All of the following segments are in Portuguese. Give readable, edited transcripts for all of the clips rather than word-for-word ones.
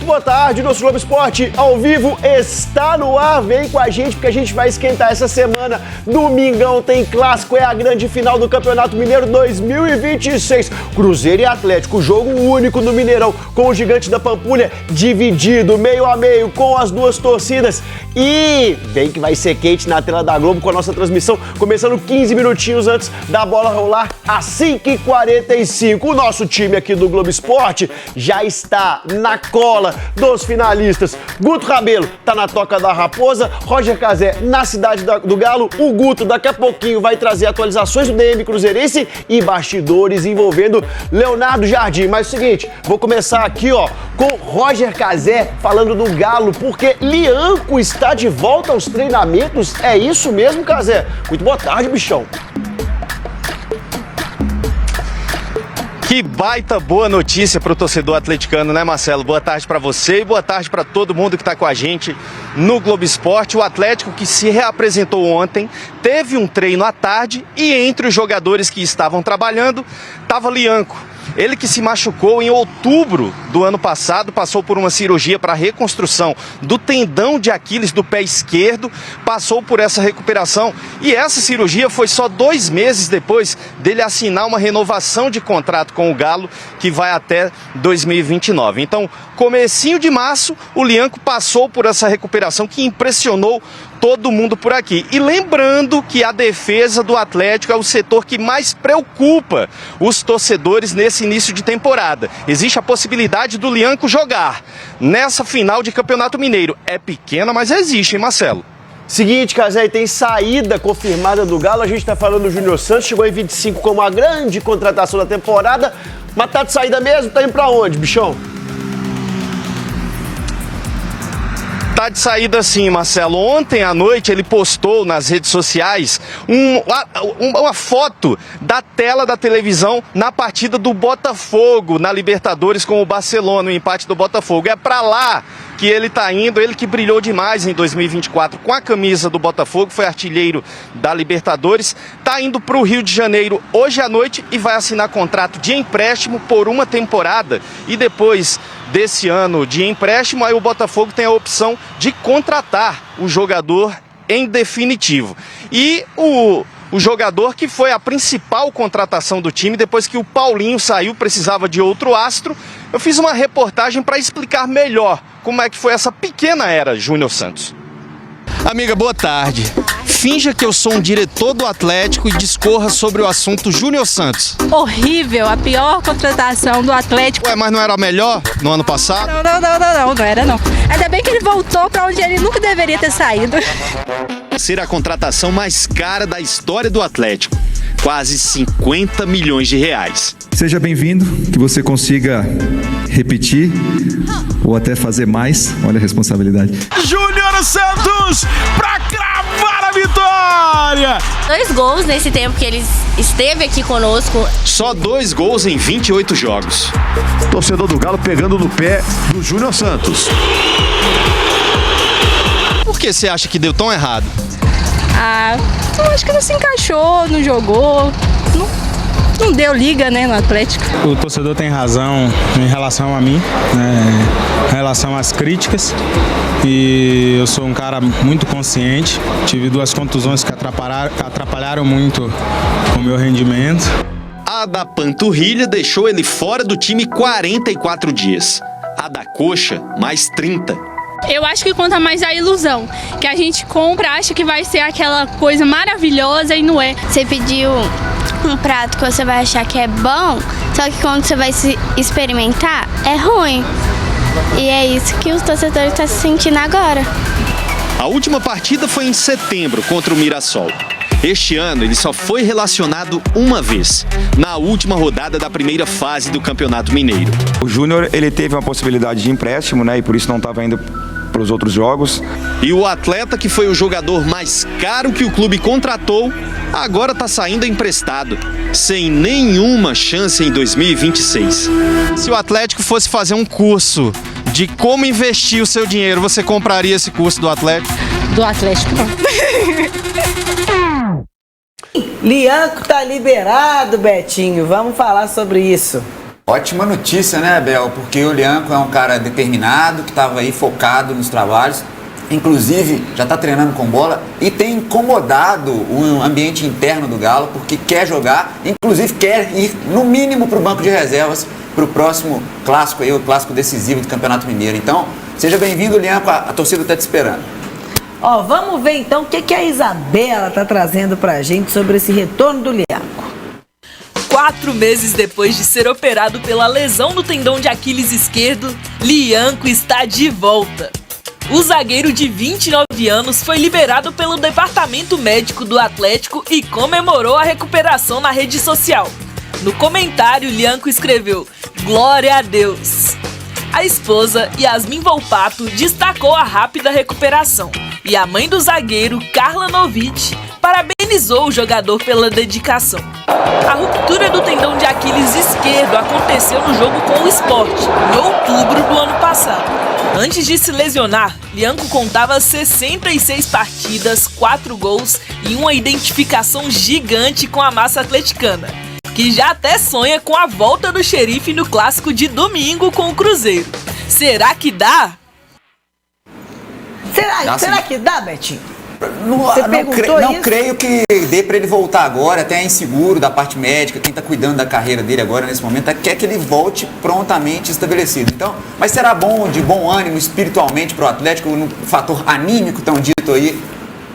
Muito boa tarde, nosso Globo Esporte ao vivo está no ar. Vem com a gente porque a gente vai esquentar essa semana. Domingão tem clássico, é a grande final do Campeonato Mineiro 2026. Cruzeiro e Atlético, jogo único no Mineirão, com o Gigante da Pampulha dividido, meio a meio, com as duas torcidas. E vem que vai ser quente na tela da Globo com a nossa transmissão, começando 15 minutinhos antes da bola rolar, às 5h45. O nosso time aqui do Globo Esporte já está na cola dos finalistas. Guto Rabelo tá na Toca da Raposa, Roger Cazé na Cidade do Galo. O Guto daqui a pouquinho vai trazer atualizações do DM Cruzeirense e bastidores envolvendo Leonardo Jardim. Mas é o seguinte, vou começar aqui com Roger Cazé falando do Galo, porque Lianco está de volta aos treinamentos. É isso mesmo, Cazé? Muito boa tarde, bichão. Que baita boa notícia para o torcedor atleticano, né, Marcelo? Boa tarde para você e boa tarde para todo mundo que está com a gente no Globo Esporte. O Atlético, que se reapresentou ontem, teve um treino à tarde e entre os jogadores que estavam trabalhando estava Lianco. Ele que se machucou em outubro do ano passado, passou por uma cirurgia para reconstrução do tendão de Aquiles do pé esquerdo, passou por essa recuperação e essa cirurgia foi só 2 meses depois dele assinar uma renovação de contrato com o Galo, que vai até 2029. Então, comecinho de março, o Lianco passou por essa recuperação que impressionou todo mundo por aqui. E lembrando que a defesa do Atlético é o setor que mais preocupa os torcedores nesse início de temporada. Existe a possibilidade do Lianco jogar nessa final de Campeonato Mineiro. É pequena, mas existe, hein, Marcelo? Seguinte, Cazé, tem saída confirmada do Galo. A gente tá falando do Júnior Santos, chegou em 25 como a grande contratação da temporada. Mas tá de saída mesmo? Tá indo pra onde, bichão? Tá de saída sim, Marcelo. Ontem à noite ele postou nas redes sociais uma foto da tela da televisão na partida do Botafogo na Libertadores com o Barcelona, o empate do Botafogo. É pra lá que ele tá indo, ele que brilhou demais em 2024 com a camisa do Botafogo, foi artilheiro da Libertadores, tá indo pro Rio de Janeiro hoje à noite e vai assinar contrato de empréstimo por uma temporada e depois desse ano de empréstimo, aí o Botafogo tem a opção de contratar o jogador em definitivo. E o jogador que foi a principal contratação do time, depois que o Paulinho saiu, precisava de outro astro, eu fiz uma reportagem para explicar melhor como é que foi essa pequena era Júnior Santos. Amiga, boa tarde. Finja que eu sou um diretor do Atlético e discorra sobre o assunto Júnior Santos. Horrível, a pior contratação do Atlético. Ué, mas não era a melhor no ano passado? Não era não. Ainda bem que ele voltou para onde ele nunca deveria ter saído. Ser a contratação mais cara da história do Atlético. Quase 50 milhões de reais. Seja bem-vindo, que você consiga repetir ou até fazer mais. Olha a responsabilidade. Júnior Santos para cravar a vitória! 2 gols nesse tempo que ele esteve aqui conosco. Só 2 gols em 28 jogos. Torcedor do Galo pegando no pé do Júnior Santos. Por que você acha que deu tão errado? Eu acho que não se encaixou, não jogou, não deu liga, né, no Atlético. O torcedor tem razão em relação a mim, né, em relação às críticas. E eu sou um cara muito consciente. Tive 2 contusões que atrapalharam muito o meu rendimento. A da panturrilha deixou ele fora do time 44 dias. A da coxa, mais 30. Eu acho que conta mais a ilusão, que a gente compra, acha que vai ser aquela coisa maravilhosa e não é. Você pediu um prato que você vai achar que é bom, só que quando você vai se experimentar, é ruim. E é isso que os torcedores estão se sentindo agora. A última partida foi em setembro contra o Mirassol. Este ano ele só foi relacionado uma vez, na última rodada da primeira fase do Campeonato Mineiro. O Júnior, ele teve uma possibilidade de empréstimo, né, e por isso não estava indo para os outros jogos. E o atleta que foi o jogador mais caro que o clube contratou, agora está saindo emprestado, sem nenhuma chance em 2026. Se o Atlético fosse fazer um curso de como investir o seu dinheiro, você compraria esse curso do Atlético? Do Atlético, não. Lianco tá liberado, Betinho. Vamos falar sobre isso. Ótima notícia, né, Bel? Porque o Lianco é um cara determinado, que estava aí focado nos trabalhos, inclusive já está treinando com bola e tem incomodado o ambiente interno do Galo, porque quer jogar, inclusive quer ir no mínimo para o banco de reservas para o próximo clássico aí, o clássico decisivo do Campeonato Mineiro. Então, seja bem-vindo, Lianco, a torcida está te esperando. Ó, vamos ver então o que a Isabela está trazendo para a gente sobre esse retorno do Lianco. 4 meses depois de ser operado pela lesão no tendão de Aquiles esquerdo, Lianco está de volta. O zagueiro de 29 anos foi liberado pelo departamento médico do Atlético e comemorou a recuperação na rede social. No comentário, Lianco escreveu: "Glória a Deus". A esposa, Yasmin Volpato, destacou a rápida recuperação e a mãe do zagueiro, Carla Novitch, parabenizou o jogador pela dedicação. A ruptura do tendão de Aquiles esquerdo aconteceu no jogo com o Sport, em outubro do ano passado. Antes de se lesionar, Lianco contava 66 partidas, 4 gols e uma identificação gigante com a massa atleticana, que já até sonha com a volta do Xerife no clássico de domingo com o Cruzeiro. Será que dá? Será que dá, Betinho? Não creio que dê para ele voltar agora, até é inseguro da parte médica, quem está cuidando da carreira dele agora nesse momento quer que ele volte prontamente estabelecido. Então, mas será bom, de bom ânimo espiritualmente para o Atlético, no fator anímico tão dito aí,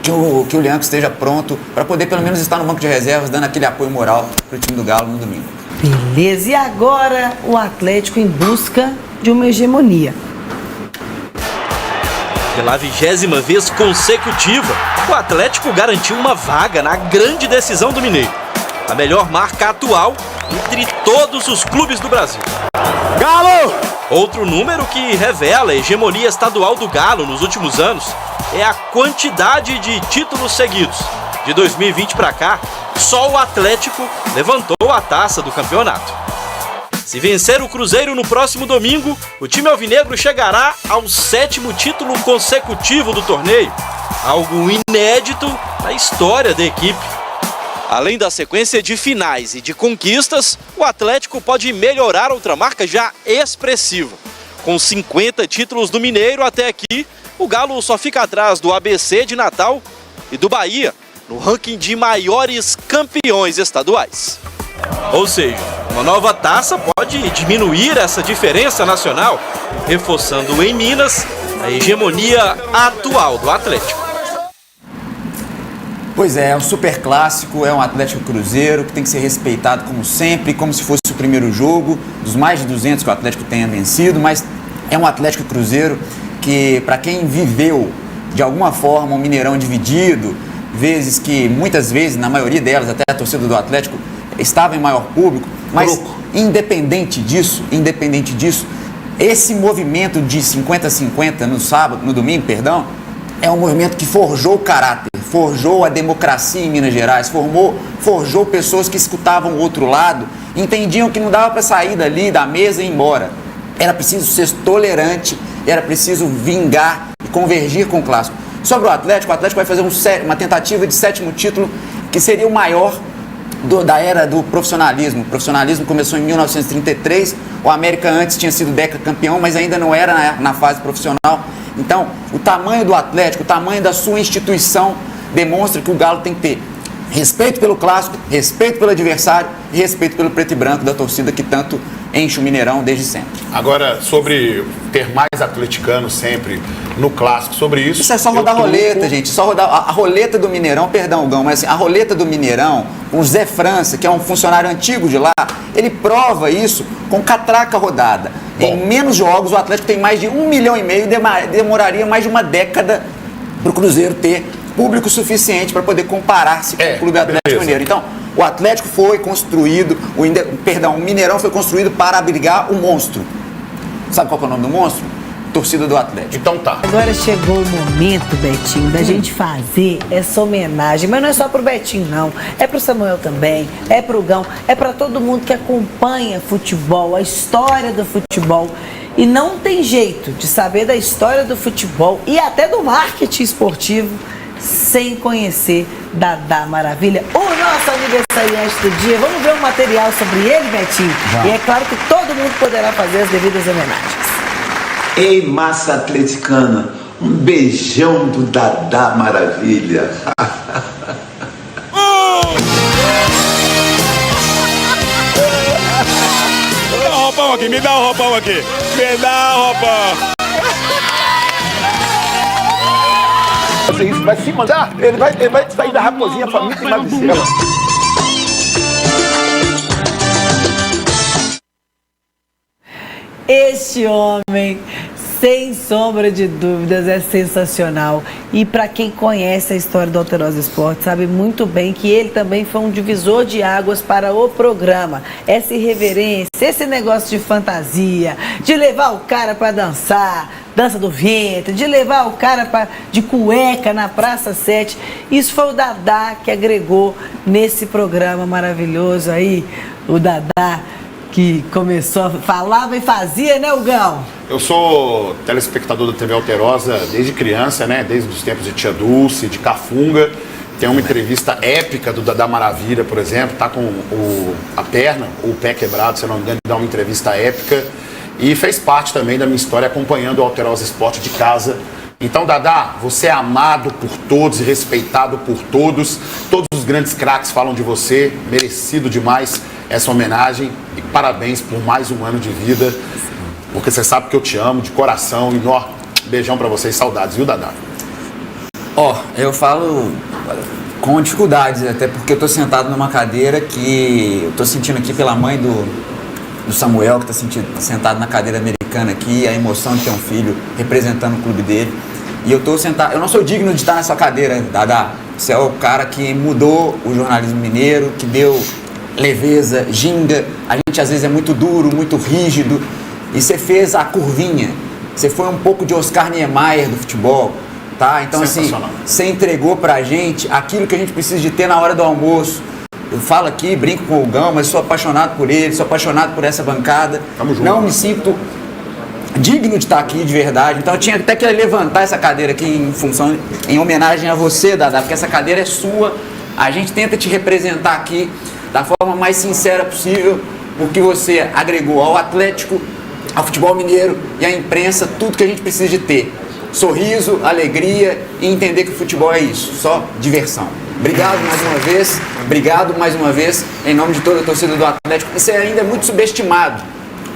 que o Lianco esteja pronto para poder pelo menos estar no banco de reservas, dando aquele apoio moral para o time do Galo no domingo. Beleza, e agora o Atlético em busca de uma hegemonia. Pela 20ª vez consecutiva, o Atlético garantiu uma vaga na grande decisão do Mineiro. A melhor marca atual entre todos os clubes do Brasil. Galo! Outro número que revela a hegemonia estadual do Galo nos últimos anos é a quantidade de títulos seguidos. De 2020 para cá, só o Atlético levantou a taça do campeonato. Se vencer o Cruzeiro no próximo domingo, o time alvinegro chegará ao 7º título consecutivo do torneio, algo inédito na história da equipe. Além da sequência de finais e de conquistas, o Atlético pode melhorar outra marca já expressiva. Com 50 títulos do Mineiro até aqui, o Galo só fica atrás do ABC de Natal e do Bahia, no ranking de maiores campeões estaduais. Ou seja, uma nova taça pode diminuir essa diferença nacional, reforçando em Minas a hegemonia atual do Atlético. Pois é um super clássico, é um Atlético Cruzeiro que tem que ser respeitado como sempre, como se fosse o primeiro jogo, dos mais de 200 que o Atlético tenha vencido, mas é um Atlético Cruzeiro que, para quem viveu de alguma forma um Mineirão dividido, muitas vezes, na maioria delas, até a torcida do Atlético estava em maior público, mas independente disso, esse movimento de 50-50 no domingo, é um movimento que forjou o caráter, forjou a democracia em Minas Gerais, forjou pessoas que escutavam o outro lado, entendiam que não dava para sair dali da mesa e ir embora. Era preciso ser tolerante, era preciso vingar e convergir com o clássico. Sobre o Atlético vai fazer uma tentativa de 7º título, que seria o maior da era do profissionalismo. O profissionalismo começou em 1933, o América antes tinha sido decacampeão, mas ainda não era na fase profissional. Então, o tamanho do Atlético, o tamanho da sua instituição demonstra que o Galo tem que ter respeito pelo clássico, respeito pelo adversário e respeito pelo preto e branco da torcida que tanto enche o Mineirão desde sempre. Agora, sobre ter mais atleticanos sempre no clássico, sobre isso... Isso é só rodar a roleta, gente, só rodar a roleta do Mineirão, perdão, Gão, mas assim, a roleta do Mineirão, o Zé França, que é um funcionário antigo de lá, ele prova isso com catraca rodada. Em menos jogos, o Atlético tem mais de 1,5 milhão e demoraria mais de uma década para o Cruzeiro ter público suficiente para poder comparar-se com o Clube Atlético Mineiro. Então, o Atlético foi construído, o Mineirão foi construído para abrigar o monstro. Sabe qual é o nome do monstro? Torcida do Atlético. Então tá. Agora chegou o momento, Betinho, da gente fazer essa homenagem. Mas não é só pro Betinho, não. É pro Samuel também, é pro Gão, é para todo mundo que acompanha futebol, a história do futebol. E não tem jeito de saber da história do futebol e até do marketing esportivo sem conhecer Dadá Maravilha, o nosso aniversariante do dia. Vamos ver um material sobre ele, Betinho? E é claro que todo mundo poderá fazer as devidas homenagens. Ei, massa atleticana, um beijão do Dadá Maravilha. Me dá um roupão aqui, me dá um roupão aqui. Me dá um roupão. Isso vai se mandar, ele vai sair da raposinha faminta e magricela. Este homem, sem sombra de dúvidas, é sensacional. E para quem conhece a história do Alterosa Esporte, sabe muito bem que ele também foi um divisor de águas para o programa. Essa irreverência, esse negócio de fantasia, de levar o cara para dançar, dança do ventre, de levar o cara de cueca na Praça 7. Isso foi o Dadá que agregou nesse programa maravilhoso aí. O Dadá que começou, falava e fazia, né, Hugão? Eu sou telespectador da TV Alterosa desde criança, né? Desde os tempos de Tia Dulce, de Cafunga. Tem uma entrevista épica do Dadá Maravilha, por exemplo, tá com a perna, o pé quebrado, se eu não me engano, dá uma entrevista épica. E fez parte também da minha história acompanhando o Alterosa Esporte de casa. Então, Dadá, você é amado por todos e respeitado por todos. Todos os grandes craques falam de você, merecido demais essa homenagem. E parabéns por mais um ano de vida, porque você sabe que eu te amo de coração. E beijão pra vocês, saudades, viu, Dadá? Eu falo com dificuldades, até porque eu tô sentado numa cadeira que eu tô sentindo aqui pela mãe do Samuel, que está sentado na cadeira americana aqui, a emoção de ter um filho representando o clube dele. E eu tô sentado, eu não sou digno de estar nessa cadeira, Dadá. Você é o cara que mudou o jornalismo mineiro, que deu leveza, ginga. A gente às vezes é muito duro, muito rígido. E você fez a curvinha. Você foi um pouco de Oscar Niemeyer do futebol, tá? Então assim, você entregou pra gente aquilo que a gente precisa de ter na hora do almoço. Eu falo aqui, brinco com o Gão, mas sou apaixonado por ele, sou apaixonado por essa bancada. Não me sinto digno de estar aqui de verdade. Então eu tinha até que levantar essa cadeira aqui em homenagem a você, Dadá, porque essa cadeira é sua. A gente tenta te representar aqui da forma mais sincera possível, porque você agregou ao Atlético, ao futebol mineiro e à imprensa tudo que a gente precisa de ter. Sorriso, alegria e entender que o futebol é isso, só diversão. Obrigado mais uma vez, em nome de toda a torcida do Atlético. Isso ainda é muito subestimado.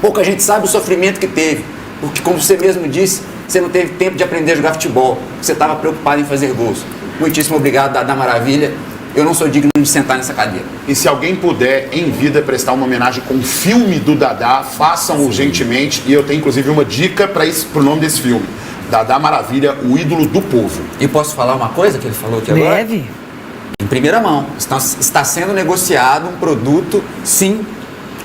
Pouca gente sabe o sofrimento que teve, porque como você mesmo disse, você não teve tempo de aprender a jogar futebol, você estava preocupado em fazer gols. Muitíssimo obrigado, Dadá Maravilha. Eu não sou digno de sentar nessa cadeira. E se alguém puder, em vida, prestar uma homenagem com o filme do Dadá, façam urgentemente. E eu tenho, inclusive, uma dica para o nome desse filme. Dadá Maravilha, o ídolo do povo. E posso falar uma coisa que ele falou aqui agora? Deve. Em primeira mão. Está sendo negociado um produto, sim,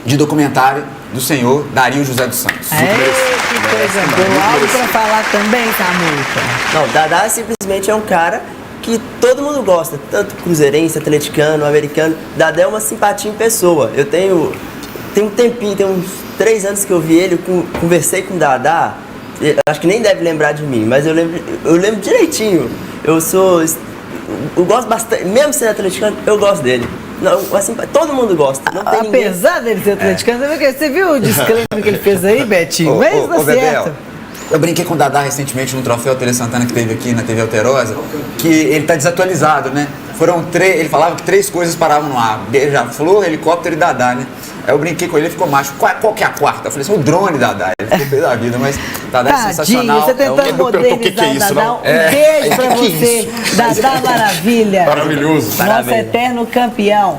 de documentário do senhor Dario José dos Santos. Que coisa boa. Algo para falar também, Samuca? Não, Dadá simplesmente é um cara que todo mundo gosta, tanto cruzeirense, atleticano, americano. Dadá é uma simpatia em pessoa. Eu tenho um tempinho, tem uns 3 anos que eu vi ele, conversei com o Dadá, acho que nem deve lembrar de mim, mas eu lembro direitinho. Eu gosto bastante, mesmo sendo atleticano, eu gosto dele. Não, assim, todo mundo gosta. Não tem apesar dele ser atleticano, você viu o disclaimer que ele fez aí, Betinho? Mas tá certo. Eu brinquei com o Dadá recentemente num troféu Tele Santana que teve aqui na TV Alterosa, que ele tá desatualizado, né? Ele falava que 3 coisas paravam no ar: beija-flor, helicóptero e Dadá, né? Aí eu brinquei com ele fincou macho. Qual que é a quarta? Eu falei assim, o drone, Dadá. Ele ficou pé da vida, mas Dadá é sensacional. Você tentando modernizar o Dadá. Um beijo pra você, Dadá Maravilha. Maravilhoso. Nosso eterno campeão.